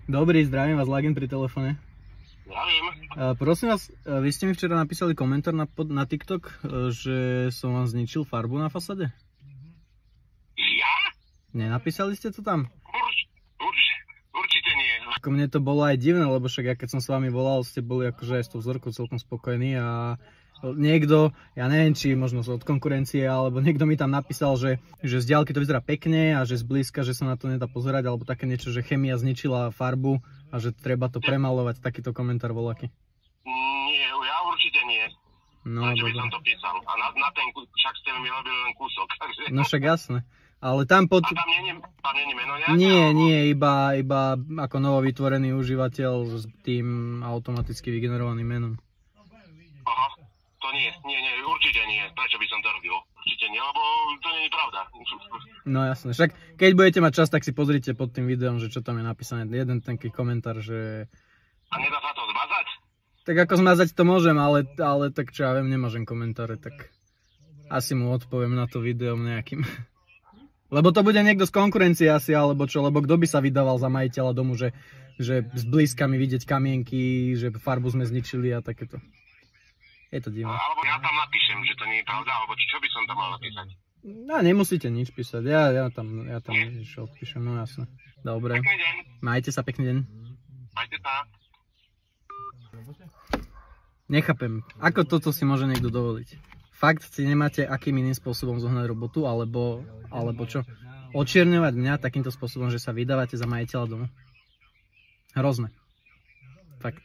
Dobrý, zdravím vás, Lagen pri telefóne. Zdravím. Prosím vás, vy ste mi včera napísali komentár na TikTok, že som vám zničil farbu na fasade? Ja? Nenapísali ste to tam? Určite nie. Ako mne to bolo aj divné, lebo však ja keď som s vami volal, ste boli akože aj s tou vzorkou celkom spokojní a niekto, ja neviem, či možno od konkurencie, alebo niekto mi tam napísal, že z diaľky to vyzerá pekne a že zblízka, že sa na to nedá pozerať, alebo také niečo, že chémia zničila farbu a že treba to premalovať, takýto komentár voľaký. Nie, ja určite nie. No, prečo by som to písal? A na ten však ste mi robili len kúsok, takže... No však jasné. Ale tam pod... A tam nie meno nejaké? Nie, iba ako novo vytvorený užívateľ s tým automaticky vygenerovaným menom. Aha, to nie, určite nie. Prečo by som to robil? Určite nie, lebo to nie je pravda. No jasné, však keď budete mať čas, tak si pozrite pod tým videom, že čo tam je napísané. Jeden taký komentár, že... A nedá sa to zmazať? Tak ako zmazať to môžem, ale tak čo ja viem, nemôžem komentáre, tak asi mu odpoviem na to videom nejakým. Lebo to bude niekto z konkurencie asi, alebo čo, lebo kto by sa vydával za majiteľa domu, že zblízka mi vidieť kamienky, že farbu sme zničili a takéto. Je to divné. Alebo ja tam napíšem, že to nie je pravda, alebo čo by som tam mal napísať? No, nemusíte nič písať, ja tam nič odpíšem, no jasné. Dobre. Pekný deň. Majte sa, pekný deň. Majte sa. Nechápem, ako toto si môže niekto dovoliť. Fakt si nemáte akým iným spôsobom zohnať robotu, alebo čo? Očierňovať mňa takýmto spôsobom, že sa vydávate za majiteľa domu? Hrozné. Fakt.